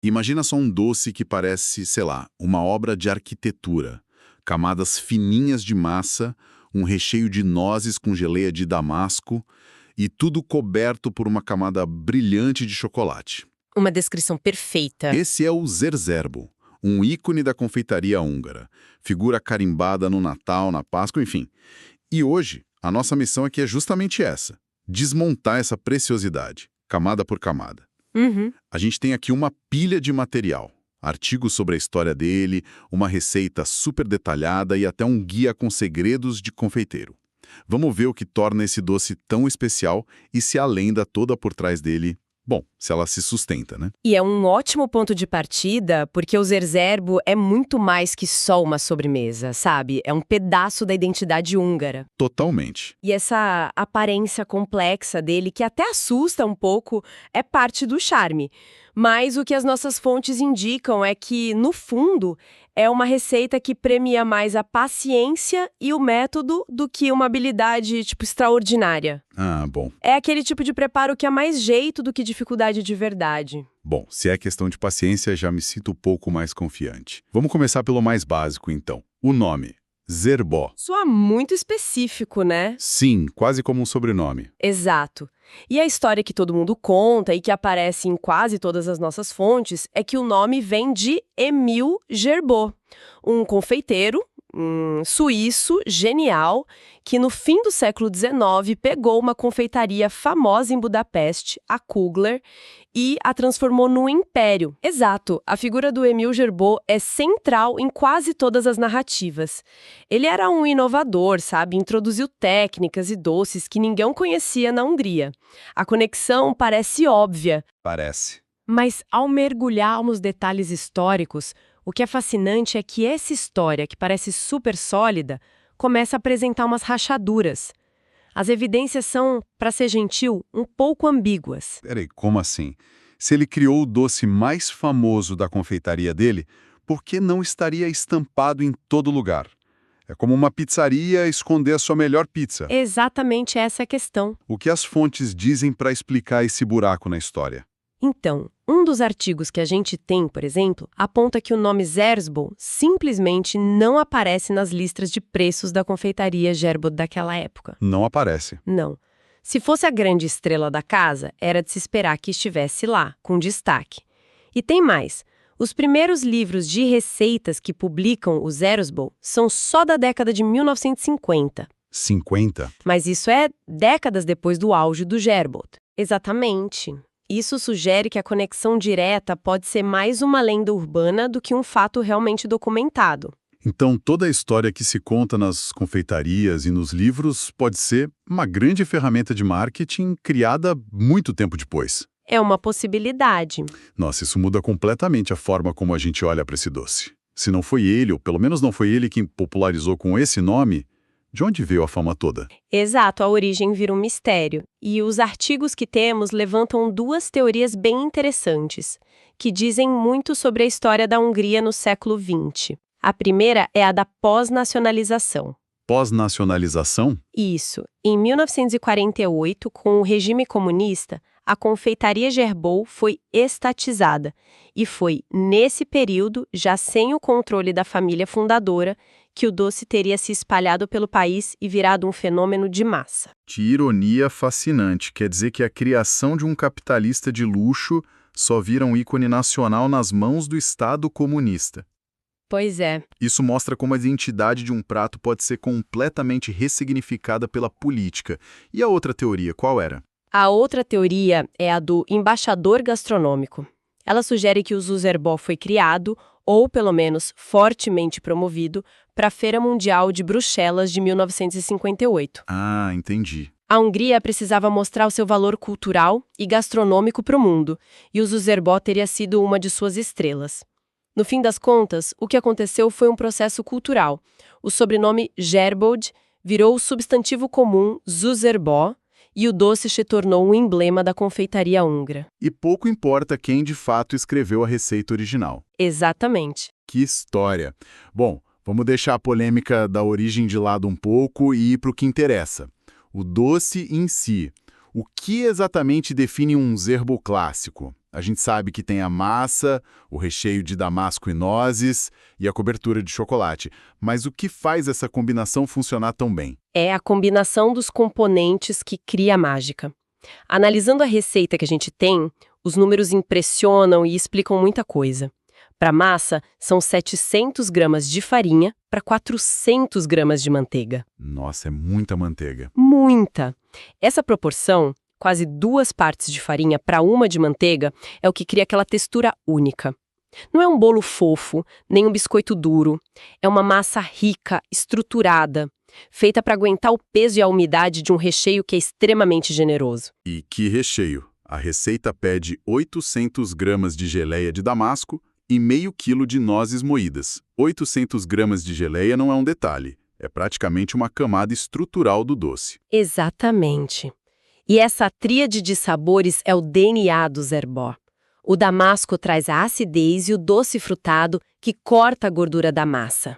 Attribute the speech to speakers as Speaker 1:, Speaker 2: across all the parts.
Speaker 1: Imagina só um doce que parece, sei lá, uma obra de arquitetura. Camadas fininhas de massa, um recheio de nozes com geleia de damasco e tudo coberto por uma camada brilhante de chocolate.
Speaker 2: Uma descrição perfeita.
Speaker 1: Esse é o Zerzerbo, um ícone da confeitaria húngara. Figura carimbada no Natal, na Páscoa, enfim. E hoje, a nossa missão aqui é justamente essa: desmontar essa preciosidade, camada por camada.
Speaker 2: Uhum.
Speaker 1: A gente tem aqui uma pilha de material, artigos sobre a história dele, uma receita super detalhada e até um guia com segredos de confeiteiro. Vamos ver o que torna esse doce tão especial e se a lenda toda por trás dele, bom, se ela se sustenta, né?
Speaker 2: E é um ótimo ponto de partida, porque o Zerzerbo é muito mais que só uma sobremesa, sabe? É um pedaço da identidade húngara.
Speaker 1: Totalmente.
Speaker 2: E essa aparência complexa dele, que até assusta um pouco, é parte do charme. Mas o que as nossas fontes indicam é que, no fundo, é uma receita que premia mais a paciência e o método do que uma habilidade, extraordinária.
Speaker 1: Ah, bom.
Speaker 2: É aquele tipo de preparo que é mais jeito do que dificuldade de verdade.
Speaker 1: Bom, se é questão de paciência, já me sinto um pouco mais confiante. Vamos começar pelo mais básico, então. O nome. Zerbó.
Speaker 2: Soa muito específico, né?
Speaker 1: Sim, quase como um sobrenome.
Speaker 2: Exato. E a história que todo mundo conta e que aparece em quase todas as nossas fontes é que o nome vem de Emil Gerbeau, um confeiteiro suíço genial que no fim do século XIX pegou uma confeitaria famosa em Budapeste, a Kugler, e a transformou num império. Exato, a figura do Emil Gerbeau é central em quase todas as narrativas. Ele era um inovador, sabe? Introduziu técnicas e doces que ninguém conhecia na Hungria. A conexão parece óbvia.
Speaker 1: Parece.
Speaker 2: Mas ao mergulhar nos detalhes históricos, o que é fascinante é que essa história, que parece super sólida, começa a apresentar umas rachaduras. As evidências são, para ser gentil, um pouco ambíguas.
Speaker 1: Peraí, como assim? Se ele criou o doce mais famoso da confeitaria dele, por que não estaria estampado em todo lugar? É como uma pizzaria esconder a sua melhor pizza.
Speaker 2: Exatamente essa é a questão.
Speaker 1: O que as fontes dizem para explicar esse buraco na história?
Speaker 2: Então, um dos artigos que a gente tem, por exemplo, aponta que o nome Zerzbo simplesmente não aparece nas listas de preços da confeitaria Gerbeau daquela época.
Speaker 1: Não aparece.
Speaker 2: Não. Se fosse a grande estrela da casa, era de se esperar que estivesse lá, com destaque. E tem mais. Os primeiros livros de receitas que publicam o Zerzbo são só da década de 1950.
Speaker 1: 50?
Speaker 2: Mas isso é décadas depois do auge do Gerbeau. Exatamente. Isso sugere que a conexão direta pode ser mais uma lenda urbana do que um fato realmente documentado.
Speaker 1: Então, toda a história que se conta nas confeitarias e nos livros pode ser uma grande ferramenta de marketing criada muito tempo depois.
Speaker 2: É uma possibilidade.
Speaker 1: Nossa, isso muda completamente a forma como a gente olha para esse doce. Se não foi ele, ou pelo menos não foi ele quem popularizou com esse nome, de onde veio a fama toda?
Speaker 2: Exato, a origem vira um mistério. E os artigos que temos levantam duas teorias bem interessantes, que dizem muito sobre a história da Hungria no século XX. A primeira é a da pós-nacionalização.
Speaker 1: Pós-nacionalização?
Speaker 2: Isso. Em 1948, com o regime comunista, a confeitaria Gerbeau foi estatizada. E foi, nesse período, já sem o controle da família fundadora, que o doce teria se espalhado pelo país e virado um fenômeno de massa.
Speaker 1: Que ironia fascinante. Quer dizer que a criação de um capitalista de luxo só vira um ícone nacional nas mãos do Estado comunista.
Speaker 2: Pois é.
Speaker 1: Isso mostra como a identidade de um prato pode ser completamente ressignificada pela política. E a outra teoria, qual era?
Speaker 2: A outra teoria é a do embaixador gastronômico. Ela sugere que o Zerzbo foi criado, ou pelo menos fortemente promovido, para a Feira Mundial de Bruxelas de 1958.
Speaker 1: Ah, entendi.
Speaker 2: A Hungria precisava mostrar o seu valor cultural e gastronômico para o mundo, e o Zerzbo teria sido uma de suas estrelas. No fim das contas, o que aconteceu foi um processo cultural. O sobrenome Gerbeau virou o substantivo comum Zerzbo, e o doce se tornou um emblema da confeitaria húngara.
Speaker 1: E pouco importa quem de fato escreveu a receita original.
Speaker 2: Exatamente.
Speaker 1: Que história! Bom, vamos deixar a polêmica da origem de lado um pouco e ir para o que interessa. O doce em si. O que exatamente define um Zerzbo clássico? A gente sabe que tem a massa, o recheio de damasco e nozes e a cobertura de chocolate. Mas o que faz essa combinação funcionar tão bem?
Speaker 2: É a combinação dos componentes que cria a mágica. Analisando a receita que a gente tem, os números impressionam e explicam muita coisa. Para massa, são 700 gramas de farinha para 400 gramas de manteiga.
Speaker 1: Nossa, é muita manteiga.
Speaker 2: Muita! Essa proporção, quase 2 partes de farinha para 1 de manteiga, é o que cria aquela textura única. Não é um bolo fofo, nem um biscoito duro. É uma massa rica, estruturada, feita para aguentar o peso e a umidade de um recheio que é extremamente generoso.
Speaker 1: E que recheio! A receita pede 800 gramas de geleia de damasco e meio quilo de nozes moídas. 800 gramas de geleia não é um detalhe, é praticamente uma camada estrutural do doce.
Speaker 2: Exatamente. E essa tríade de sabores é o DNA do Zerbó. O damasco traz a acidez e o doce frutado que corta a gordura da massa.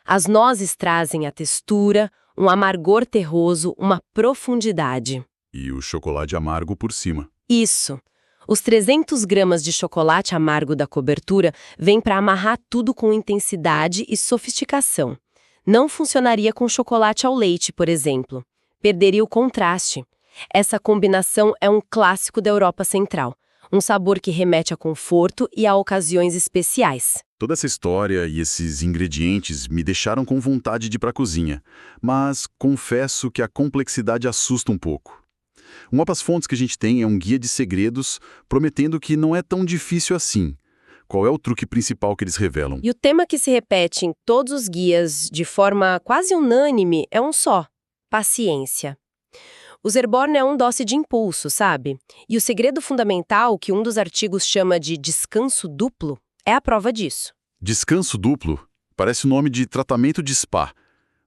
Speaker 2: As nozes trazem a textura, um amargor terroso, uma profundidade.
Speaker 1: E o chocolate amargo por cima.
Speaker 2: Isso. Os 300 gramas de chocolate amargo da cobertura vêm para amarrar tudo com intensidade e sofisticação. Não funcionaria com chocolate ao leite, por exemplo. Perderia o contraste. Essa combinação é um clássico da Europa Central. Um sabor que remete a conforto e a ocasiões especiais.
Speaker 1: Toda essa história e esses ingredientes me deixaram com vontade de ir para a cozinha, mas confesso que a complexidade assusta um pouco. Uma das fontes que a gente tem é um guia de segredos, prometendo que não é tão difícil assim. Qual é o truque principal que eles revelam?
Speaker 2: E o tema que se repete em todos os guias, de forma quase unânime, é um só: paciência. O Zerbó é um doce de impulso, sabe? E o segredo fundamental, que um dos artigos chama de descanso duplo, é a prova disso.
Speaker 1: Descanso duplo? Parece o nome de tratamento de spa.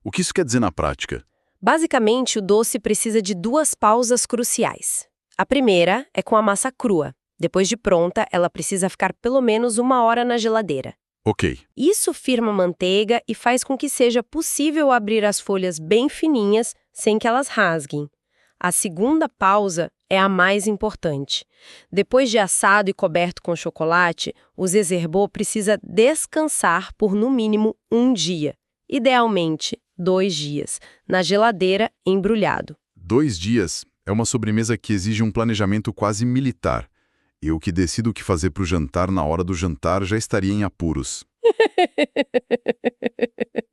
Speaker 1: O que isso quer dizer na prática?
Speaker 2: Basicamente, o doce precisa de 2 pausas cruciais. A primeira é com a massa crua. Depois de pronta, ela precisa ficar pelo menos 1 hora na geladeira.
Speaker 1: Ok.
Speaker 2: Isso firma a manteiga e faz com que seja possível abrir as folhas bem fininhas sem que elas rasguem. A segunda pausa é a mais importante. Depois de assado e coberto com chocolate, o Zerbó precisa descansar por no mínimo 1 dia. Idealmente, 2 dias, na geladeira, embrulhado.
Speaker 1: 2 dias é uma sobremesa que exige um planejamento quase militar. Eu que decido o que fazer para o jantar na hora do jantar já estaria em apuros.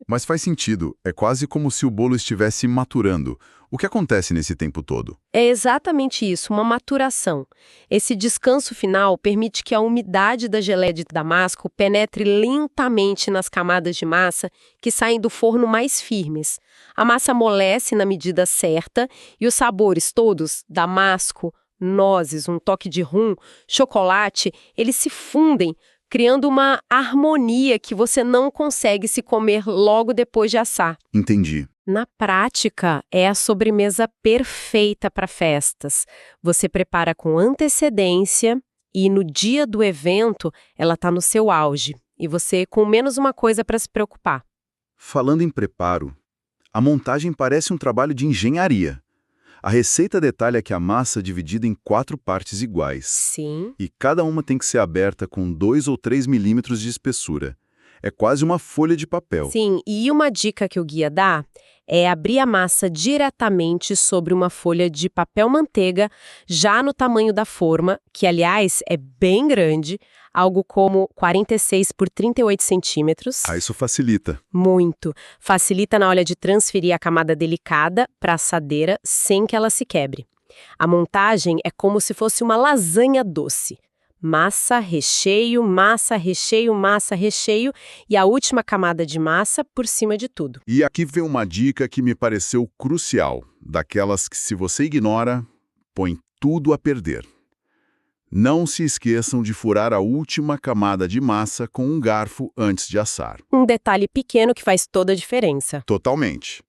Speaker 1: Mas faz sentido, é quase como se o bolo estivesse maturando. O que acontece nesse tempo todo?
Speaker 2: É exatamente isso, uma maturação. Esse descanso final permite que a umidade da geleia de damasco penetre lentamente nas camadas de massa que saem do forno mais firmes. A massa amolece na medida certa e os sabores todos, damasco, nozes, um toque de rum, chocolate, eles se fundem, criando uma harmonia que você não consegue se comer logo depois de assar.
Speaker 1: Entendi.
Speaker 2: Na prática, é a sobremesa perfeita para festas. Você prepara com antecedência e no dia do evento ela está no seu auge. E você com menos uma coisa para se preocupar.
Speaker 1: Falando em preparo, a montagem parece um trabalho de engenharia. A receita detalha que a massa é dividida em 4 partes iguais.
Speaker 2: Sim.
Speaker 1: E cada uma tem que ser aberta com 2 ou 3 milímetros de espessura. É quase uma folha de papel.
Speaker 2: Sim, e uma dica que o guia dá é abrir a massa diretamente sobre uma folha de papel manteiga, já no tamanho da forma, que, aliás, é bem grande, algo como 46 por 38 centímetros.
Speaker 1: Isso facilita.
Speaker 2: Muito. Facilita na hora de transferir a camada delicada para a assadeira sem que ela se quebre. A montagem é como se fosse uma lasanha doce. Massa, recheio, massa, recheio, massa, recheio e a última camada de massa por cima de tudo.
Speaker 1: E aqui vem uma dica que me pareceu crucial, daquelas que se você ignora, põe tudo a perder. Não se esqueçam de furar a última camada de massa com um garfo antes de assar.
Speaker 2: Um detalhe pequeno que faz toda a diferença.
Speaker 1: Totalmente.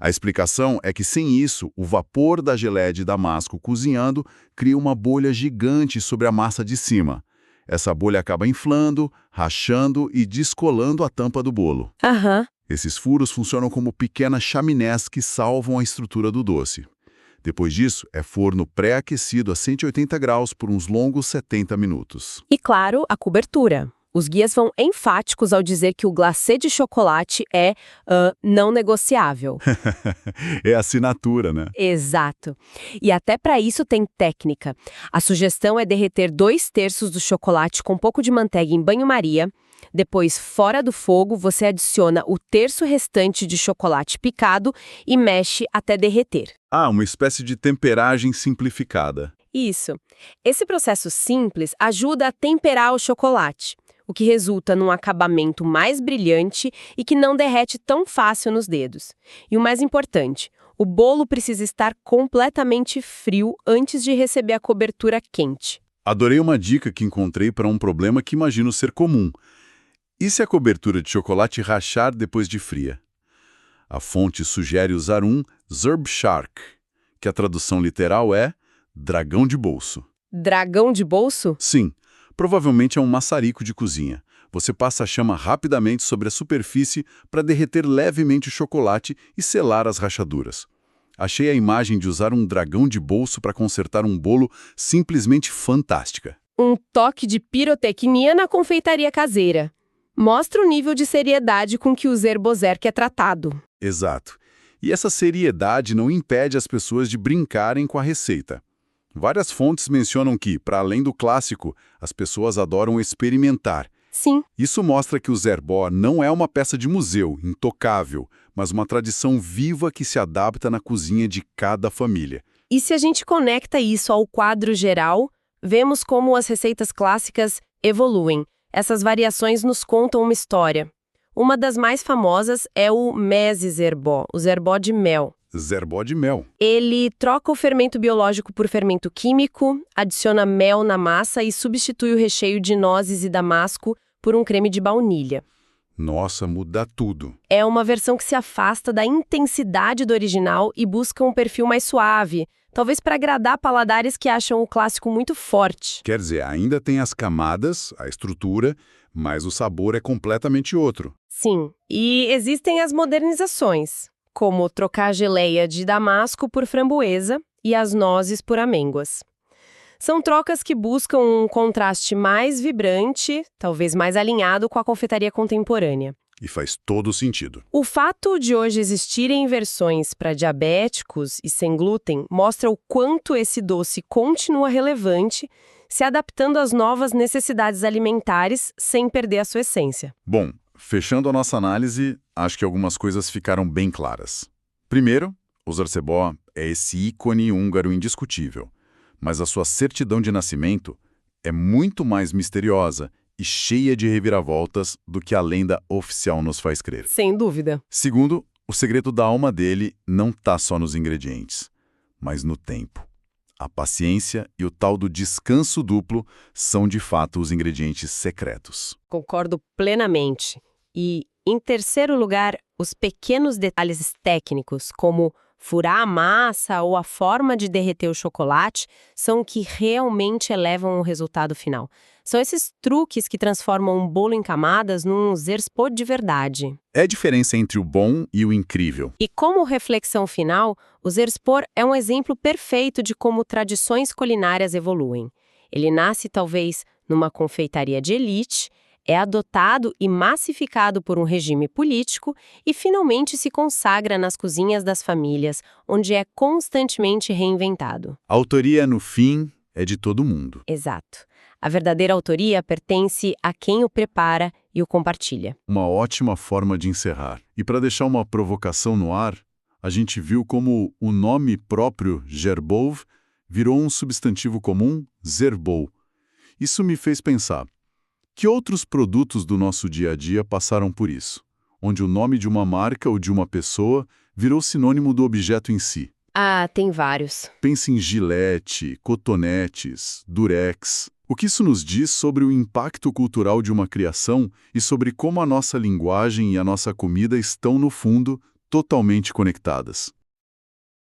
Speaker 1: A explicação é que, sem isso, o vapor da geleia de damasco cozinhando cria uma bolha gigante sobre a massa de cima. Essa bolha acaba inflando, rachando e descolando a tampa do bolo.
Speaker 2: Aham.
Speaker 1: Esses furos funcionam como pequenas chaminés que salvam a estrutura do doce. Depois disso, é forno pré-aquecido a 180 graus por uns longos 70 minutos.
Speaker 2: E claro, a cobertura. Os guias vão enfáticos ao dizer que o glacê de chocolate é não negociável.
Speaker 1: É assinatura, né?
Speaker 2: Exato. E até para isso tem técnica. A sugestão é derreter 2/3 do chocolate com um pouco de manteiga em banho-maria. Depois, fora do fogo, você adiciona o terço restante de chocolate picado e mexe até derreter.
Speaker 1: Ah, uma espécie de temperagem simplificada.
Speaker 2: Isso. Esse processo simples ajuda a temperar o chocolate, o que resulta num acabamento mais brilhante e que não derrete tão fácil nos dedos. E o mais importante, o bolo precisa estar completamente frio antes de receber a cobertura quente.
Speaker 1: Adorei uma dica que encontrei para um problema que imagino ser comum. E se a cobertura de chocolate rachar depois de fria? A fonte sugere usar um Surfshark, que a tradução literal é dragão de bolso.
Speaker 2: Dragão de bolso?
Speaker 1: Sim, provavelmente é um maçarico de cozinha. Você passa a chama rapidamente sobre a superfície para derreter levemente o chocolate e selar as rachaduras. Achei a imagem de usar um dragão de bolso para consertar um bolo simplesmente fantástica.
Speaker 2: Um toque de pirotecnia na confeitaria caseira. Mostra o nível de seriedade com que o Zerboserk é tratado.
Speaker 1: Exato. E essa seriedade não impede as pessoas de brincarem com a receita. Várias fontes mencionam que, para além do clássico, as pessoas adoram experimentar.
Speaker 2: Sim.
Speaker 1: Isso mostra que o Zerbó não é uma peça de museu, intocável, mas uma tradição viva que se adapta na cozinha de cada família.
Speaker 2: E se a gente conecta isso ao quadro geral, vemos como as receitas clássicas evoluem. Essas variações nos contam uma história. Uma das mais famosas é o Meze Zerbó, o Zerbó de mel.
Speaker 1: Zerbó de mel.
Speaker 2: Ele troca o fermento biológico por fermento químico, adiciona mel na massa e substitui o recheio de nozes e damasco por um creme de baunilha.
Speaker 1: Nossa, muda tudo.
Speaker 2: É uma versão que se afasta da intensidade do original e busca um perfil mais suave, talvez para agradar paladares que acham o clássico muito forte.
Speaker 1: Quer dizer, ainda tem as camadas, a estrutura, mas o sabor é completamente outro.
Speaker 2: Sim, e existem as modernizações, como trocar a geleia de damasco por framboesa e as nozes por amêndoas. São trocas que buscam um contraste mais vibrante, talvez mais alinhado com a confeitaria contemporânea.
Speaker 1: E faz todo sentido.
Speaker 2: O fato de hoje existirem versões para diabéticos e sem glúten mostra o quanto esse doce continua relevante, se adaptando às novas necessidades alimentares sem perder a sua essência.
Speaker 1: Bom, fechando a nossa análise, acho que algumas coisas ficaram bem claras. Primeiro, o Zerbó é esse ícone húngaro indiscutível, mas a sua certidão de nascimento é muito mais misteriosa e cheia de reviravoltas do que a lenda oficial nos faz crer.
Speaker 2: Sem dúvida.
Speaker 1: Segundo, o segredo da alma dele não está só nos ingredientes, mas no tempo. A paciência e o tal do descanso duplo são de fato os ingredientes secretos.
Speaker 2: Concordo plenamente. E, em terceiro lugar, os pequenos detalhes técnicos, como furar a massa ou a forma de derreter o chocolate, são o que realmente elevam o resultado final. São esses truques que transformam um bolo em camadas num Zerbó de verdade.
Speaker 1: É a diferença entre o bom e o incrível.
Speaker 2: E como reflexão final, o Zerbó é um exemplo perfeito de como tradições culinárias evoluem. Ele nasce talvez numa confeitaria de elite, é adotado e massificado por um regime político e finalmente se consagra nas cozinhas das famílias, onde é constantemente reinventado.
Speaker 1: A autoria, no fim, é de todo mundo.
Speaker 2: Exato. A verdadeira autoria pertence a quem o prepara e o compartilha.
Speaker 1: Uma ótima forma de encerrar. E para deixar uma provocação no ar, a gente viu como o nome próprio Zerbov virou um substantivo comum, Zerbó. Isso me fez pensar. Que outros produtos do nosso dia a dia passaram por isso? Onde o nome de uma marca ou de uma pessoa virou sinônimo do objeto em si.
Speaker 2: Ah, tem vários.
Speaker 1: Pense em Gillette, cotonetes, Durex. O que isso nos diz sobre o impacto cultural de uma criação e sobre como a nossa linguagem e a nossa comida estão, no fundo, totalmente conectadas.